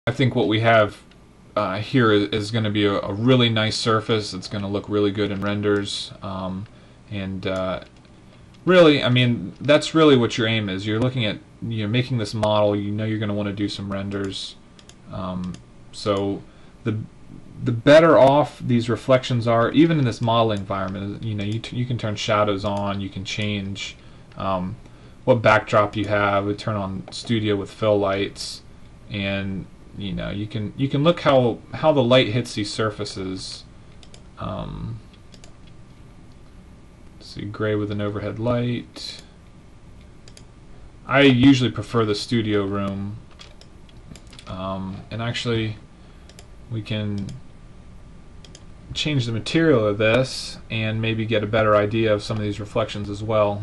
I think what we have here is going to be a really nice surface. It's going to look really good in renders. And really, I mean, that's really what your aim is. You're looking at, making this model. You know you're going to want to do some renders. So the better off these reflections are, even in this modeling environment. You can turn shadows on. You can change what backdrop you have. We turn on studio with fill lights, and you can look how the light hits these surfaces. See, gray with an overhead light. I usually prefer the studio room, and actually we can change the material of this and maybe get a better idea of some of these reflections as well.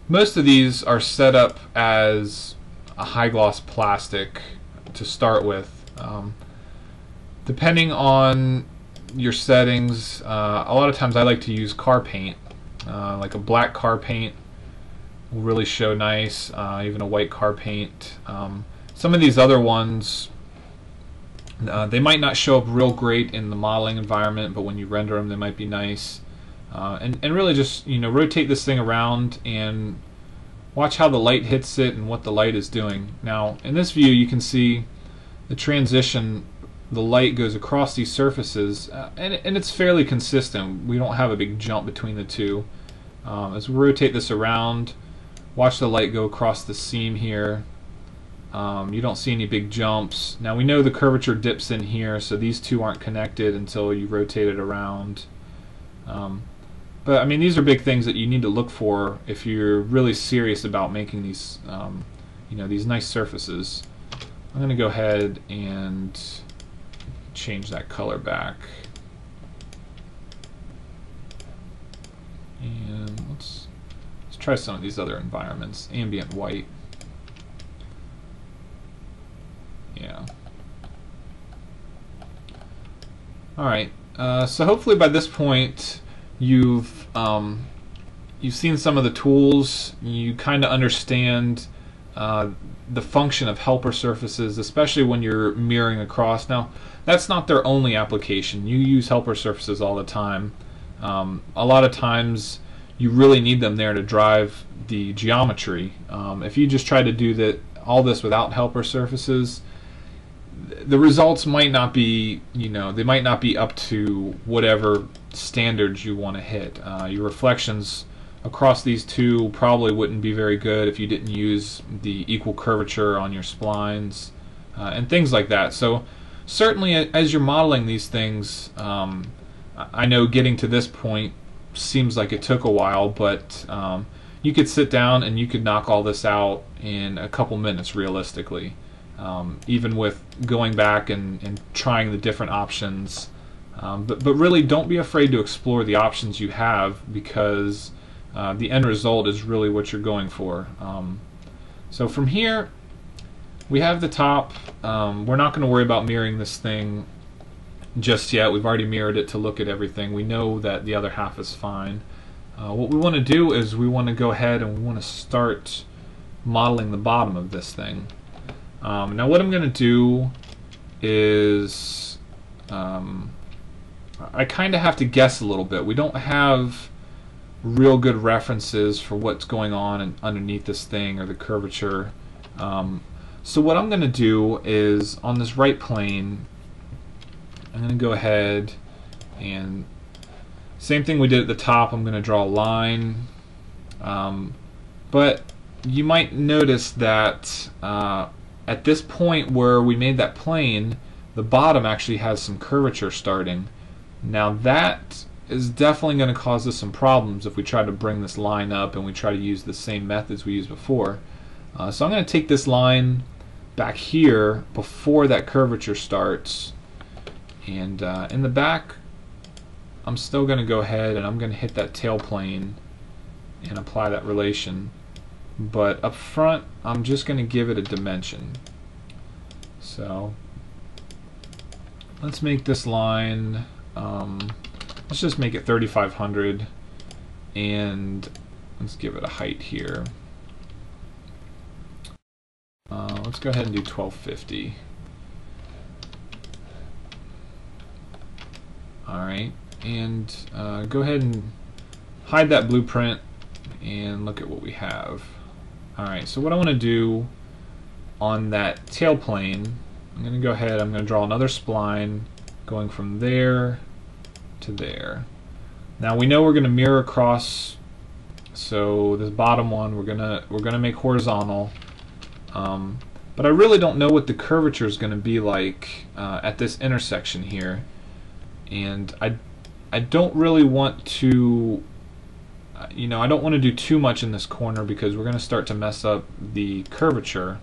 Most of these are set up as a high gloss plastic to start with. Depending on your settings, a lot of times I like to use car paint. Like a black car paint will really show nice, even a white car paint. Some of these other ones, they might not show up real great in the modeling environment, but when you render them they might be nice. And really just rotate this thing around and watch how the light hits it and what the light is doing. Now in this view you can see the transition. The light goes across these surfaces, and it's fairly consistent. We don't have a big jump between the two. As we rotate this around, watch the light go across the seam here. You don't see any big jumps. Now we know the curvature dips in here, so these two aren't connected until you rotate it around. But I mean, these are big things that you need to look for if you're really serious about making these, these nice surfaces. I'm going to go ahead and change that color back. And let's try some of these other environments. Ambient white. Yeah. Alright, so hopefully by this point you've seen some of the tools. You kind of understand the function of helper surfaces, especially when you're mirroring across. Now that's not their only application. You use helper surfaces all the time. A lot of times you really need them there to drive the geometry. If you just try to do all this without helper surfaces, the results might not be, they might not be up to whatever standards you want to hit. Your reflections across these two probably wouldn't be very good if you didn't use the equal curvature on your splines and things like that. So certainly as you're modeling these things, I know getting to this point seems like it took a while, but you could sit down and you could knock all this out in a couple minutes realistically. Even with going back and trying the different options. But really don't be afraid to explore the options you have, because the end result is really what you're going for. So from here we have the top. We're not going to worry about mirroring this thing just yet. We've already mirrored it to look at everything. We know that the other half is fine. What we want to do is we want to go ahead and we want to start modeling the bottom of this thing. Now what I'm going to do is I kind of have to guess a little bit. We don't have real good references for what's going on underneath this thing or the curvature. So what I'm going to do is on this right plane, I'm going to go ahead and same thing we did at the top. I'm going to draw a line, but you might notice that at this point where we made that plane, the bottom actually has some curvature starting. Now that is definitely going to cause us some problems if we try to bring this line up and we try to use the same methods we used before. So I'm going to take this line back here before that curvature starts, and in the back I'm still going to go ahead and I'm going to hit that tail plane and apply that relation. But up front I'm just going to give it a dimension. So let's make this line, let's just make it 3500, and let's give it a height here. Let's go ahead and do 1250. Alright, and go ahead and hide that blueprint and look at what we have. Alright, so what I want to do on that tail plane, I'm going to go ahead, I'm going to draw another spline going from there to there. Now we know we're going to mirror across, so this bottom one we're gonna make horizontal, but I really don't know what the curvature is going to be like at this intersection here, and I don't really want to, I don't want to do too much in this corner because we're going to start to mess up the curvature.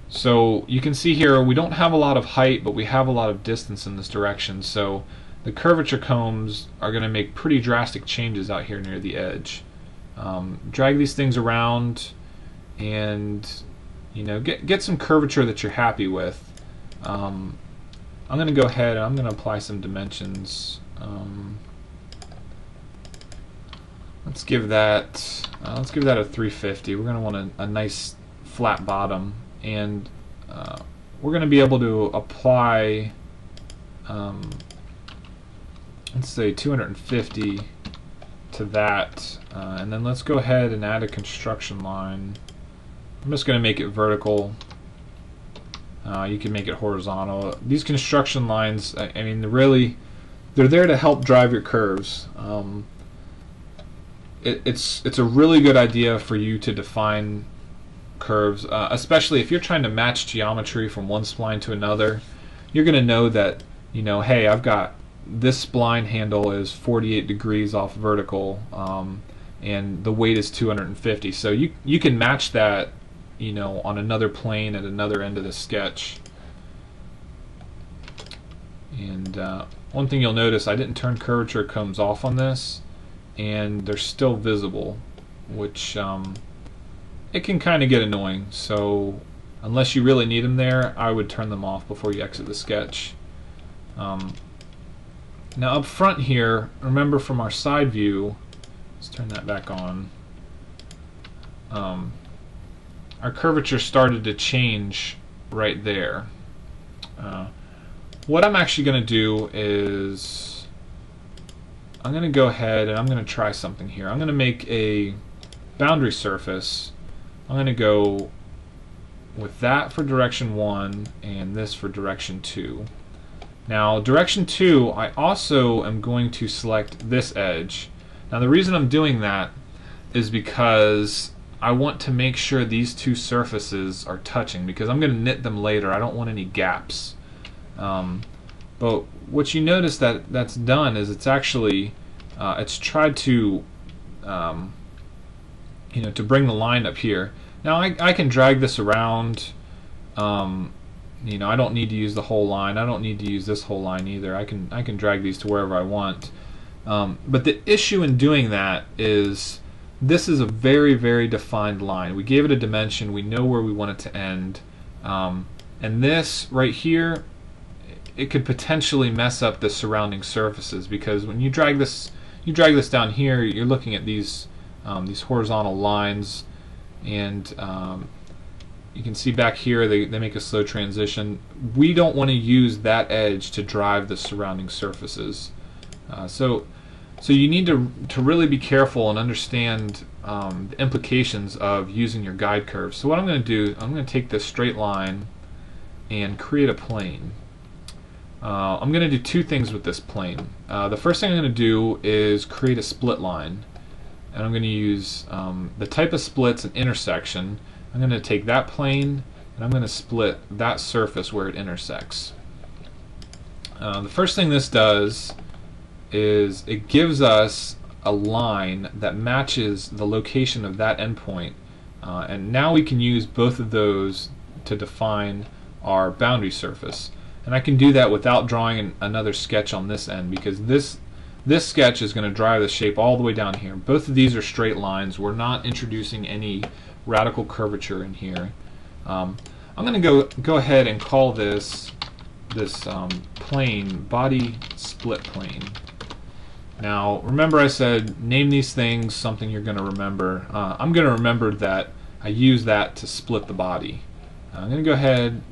So you can see here we don't have a lot of height, but we have a lot of distance in this direction, so the curvature combs are going to make pretty drastic changes out here near the edge. Drag these things around and get some curvature that you're happy with. I'm going to go ahead and I'm going to apply some dimensions. Let's give that a 350. We're going to want a nice flat bottom, and we're going to be able to apply let's say 250 to that, and then let's go ahead and add a construction line. I'm just going to make it vertical. You can make it horizontal. These construction lines, I mean, they're there to help drive your curves. It's a really good idea for you to define curves, especially if you're trying to match geometry from one spline to another. You're going to know that, hey, I've got this spline handle is 48 degrees off vertical, and the weight is 250. So you can match that, on another plane at another end of the sketch. And one thing you'll notice, I didn't turn curvature combs off on this, and they're still visible, which it can kind of get annoying. So unless you really need them there, I would turn them off before you exit the sketch. Now up front here, remember from our side view, let's turn that back on, our curvature started to change right there. What I'm actually going to do is I'm going to go ahead and I'm going to try something here. I'm going to make a boundary surface. I'm going to go with that for direction 1 and this for direction 2. Now direction 2, I also am going to select this edge. Now the reason I'm doing that is because I want to make sure these two surfaces are touching, because I'm going to knit them later. I don't want any gaps. But what you notice that's done is it's actually it's tried to to bring the line up here. Now I can drag this around. I don't need to use the whole line. I don't need to use this whole line either. I can drag these to wherever I want. But the issue in doing that is this is a very, very defined line. We gave it a dimension. We know where we want it to end. And this right here, it could potentially mess up the surrounding surfaces, because when you drag this down here, you're looking at these horizontal lines, and you can see back here they make a slow transition. We don't want to use that edge to drive the surrounding surfaces. So you need to really be careful and understand the implications of using your guide curves. So what I'm going to do, I'm going to take this straight line and create a plane. I'm going to do two things with this plane. The first thing I'm going to do is create a split line, and I'm going to use the type of splits an intersection. I'm going to take that plane and I'm going to split that surface where it intersects. The first thing this does is it gives us a line that matches the location of that endpoint, and now we can use both of those to define our boundary surface. And I can do that without drawing another sketch on this end, because this sketch is going to drive the shape all the way down here. Both of these are straight lines. We're not introducing any radical curvature in here. I'm going to go ahead and call this plane body split plane. Now remember, I said name these things something you're going to remember. I'm going to remember that I use that to split the body. I'm going to go ahead,